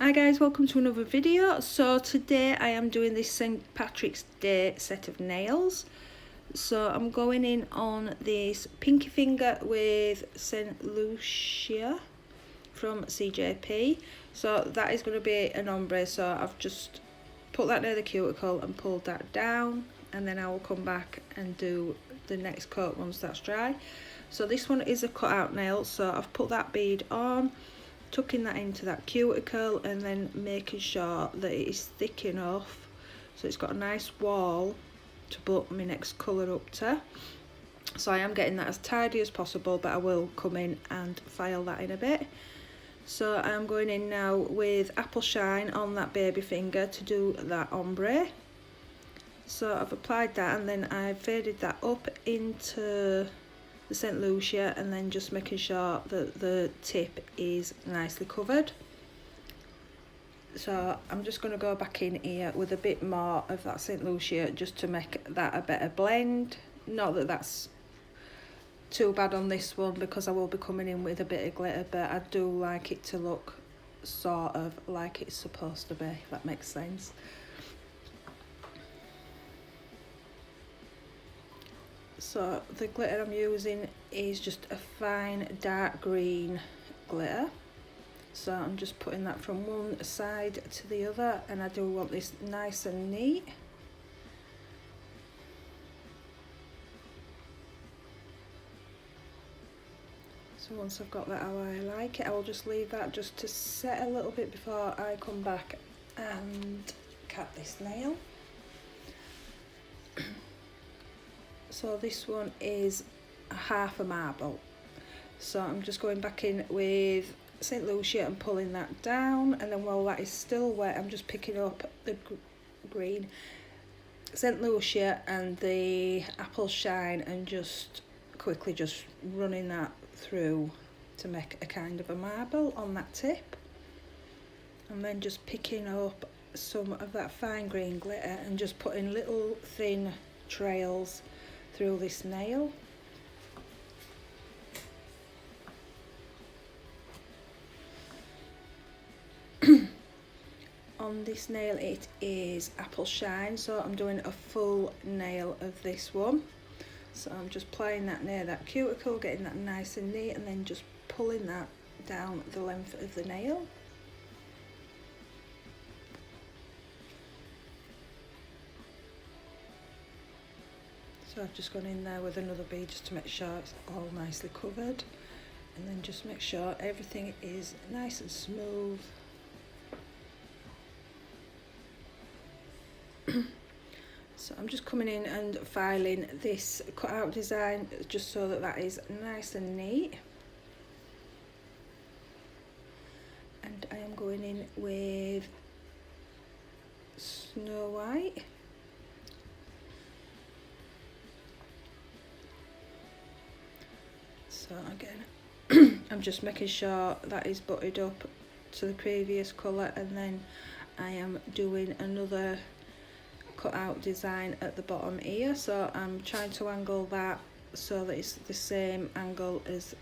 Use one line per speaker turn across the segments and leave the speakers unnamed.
Hi guys, welcome to another video. So today I am doing this St. Patrick's Day set of nails. So I'm going in on this pinky finger with St. Lucia from CJP. So that is going to be an ombre, so I've just put that near the cuticle and pulled that down, and then I will come back and do the next coat once that's dry. So this one is a cut out nail, so I've put that bead on, tucking that into that cuticle and then making sure that it is thick enough so it's got a nice wall to put my next colour up to. So I am getting that as tidy as possible, but I will come in and file that in a bit. So I'm going in now with Apple Shine on that baby finger to do that ombre. So I've applied that and then I faded that up into the St. Lucia, and then just making sure that the tip is nicely covered. So I'm just going to go back in here with a bit more of that St. Lucia just to make that a better blend. Not that that's too bad on this one because I will be coming in with a bit of glitter, but I do like it to look sort of like it's supposed to be, if that makes sense. So the glitter I'm using is just a fine dark green glitter. So I'm just putting that from one side to the other, and I do want this nice and neat. So once I've got that how I like it, I will just leave that just to set a little bit before I come back and cut this nail. So this one is half a marble. So I'm just going back in with St. Lucia and pulling that down, and then while that is still wet, I'm just picking up the green St. Lucia and the Apple Shine and just quickly just running that through to make a kind of a marble on that tip, and then just picking up some of that fine green glitter and just putting little thin trails through this nail. On this nail it is Apple Shine, so I'm doing a full nail of this one. So I'm just playing that near that cuticle, getting that nice and neat, and then just pulling that down the length of the nail. So I've just gone in there with another bead just to make sure it's all nicely covered, and then just make sure everything is nice and smooth. So I'm just coming in and filing this cut out design just so that that is nice and neat. And I am going in with Snow White. So again, I'm just making sure that is butted up to the previous colour, and then I am doing another cut out design at the bottom here. So I'm trying to angle that so that it's the same angle as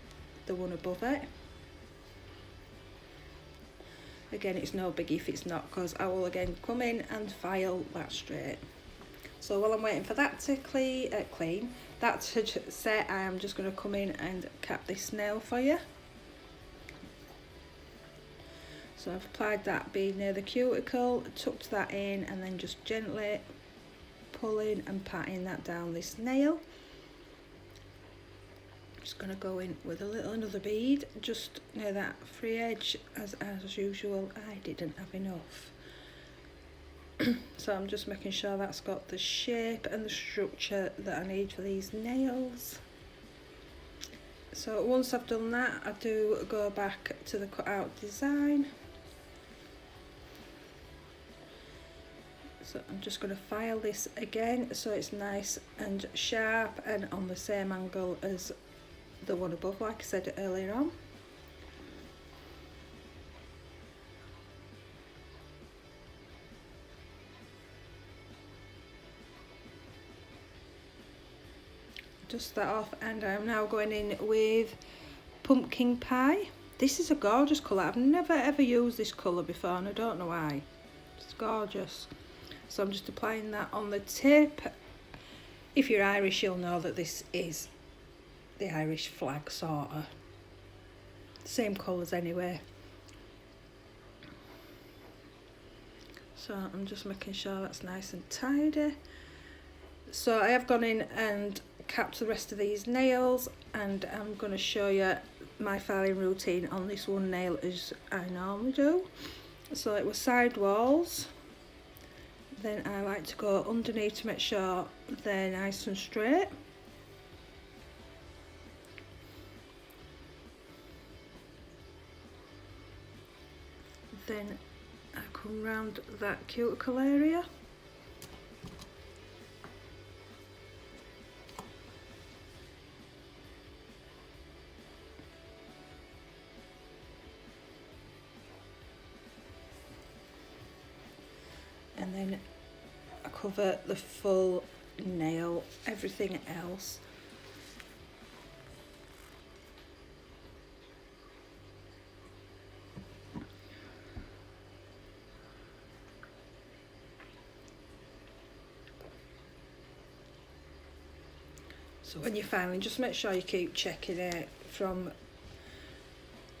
the one above it. Again, it's no biggie if it's not, because I will again come in and file that straight. So while I'm waiting for that to clean, that to set, I am just going to come in and cap this nail for you. So I've applied that bead near the cuticle, tucked that in, and then just gently pulling and patting that down this nail. I'm just going to go in with another bead just near that free edge. As usual, I didn't have enough. So I'm just making sure that's got the shape and the structure that I need for these nails. So once I've done that, I do go back to the cut out design. So I'm just going to file this again so it's nice and sharp and on the same angle as the one above, like I said earlier on. Dust that off, and I'm now going in with Pumpkin Pie. This is a gorgeous colour. I've never ever used this colour before and I don't know why. It's gorgeous. So I'm just applying that on the tip. If you're Irish, you'll know that this is the Irish flag, sort of. Same colours anyway. So I'm just making sure that's nice and tidy. So I have gone in and capped the rest of these nails, and I'm going to show you my filing routine on this one nail as I normally do. So it was side walls, then I like to go underneath to make sure they're nice and straight. Then I come round that cuticle area. And then I cover the full nail, everything else. So when you're filing, just make sure you keep checking it from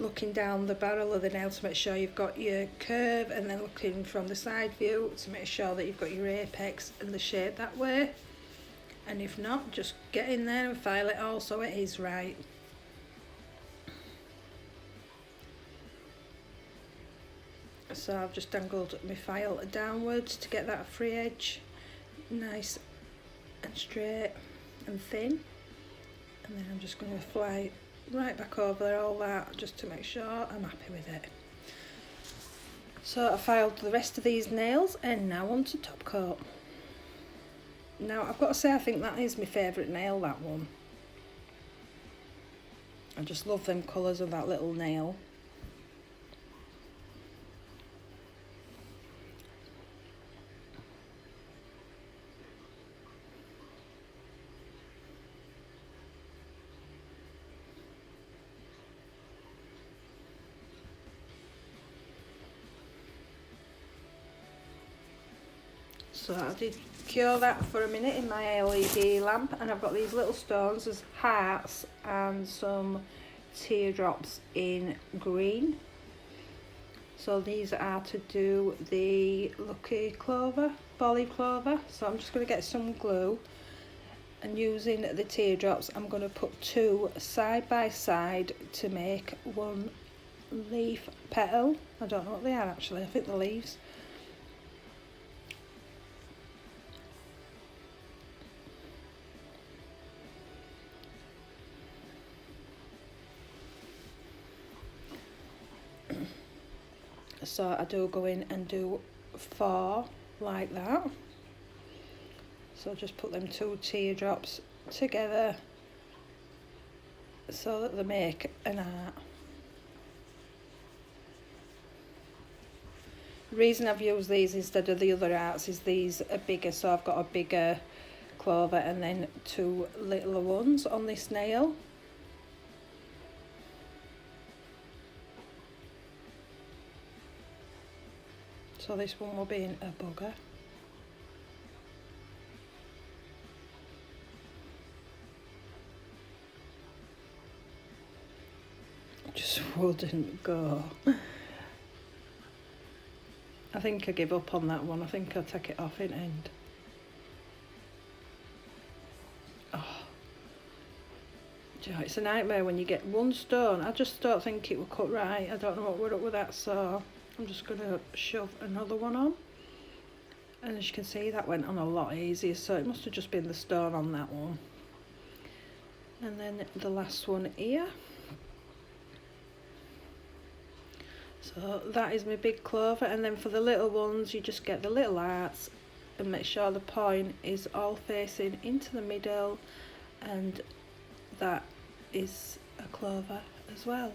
looking down the barrel of the nail to make sure you've got your curve, and then looking from the side view to make sure that you've got your apex and the shape that way. And if not, just get in there and file it all so it is right. So I've just angled my file downwards to get that free edge nice and straight and thin, and then I'm just going to fly right back over all that just to make sure I'm happy with it. So I filed the rest of these nails, and now on to top coat. Now I've got to say, I think that is my favourite nail, that one. I just love them colours of that little nail. So I did cure that for a minute in my LED lamp, and I've got these little stones as hearts and some teardrops in green. So these are to do the lucky clover, four-leaf clover. So I'm just going to get some glue, and using the teardrops I'm going to put two side by side to make one leaf petal. I don't know what they are actually, I think they're leaves. So I do go in and do 4 like that. So just put them 2 teardrops together so that they make an heart. The reason I've used these instead of the other hearts is these are bigger, so I've got a bigger clover and then 2 littler ones on this nail. So this one will be in a bugger. Just wouldn't go. I think I give up on that one. I think I'll take it off in end. Oh. Do you know, it's a nightmare when you get one stone. I just don't think it will cut right. I don't know what we're up with that, so I'm just going to shove another one on. And as you can see, that went on a lot easier, so it must have just been the stone on that one. And then the last one here. So that is my big clover, and then for the little ones you just get the little hearts and make sure the point is all facing into the middle, and that is a clover as well.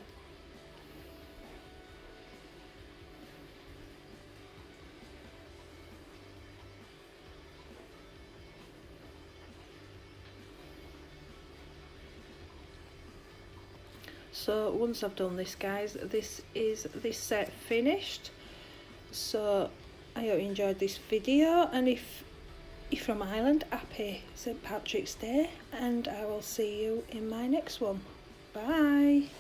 So once I've done this, guys, this is this set finished. So I hope you enjoyed this video, and if you're from Ireland, happy St. Patrick's Day, and I will see you in my next one. Bye.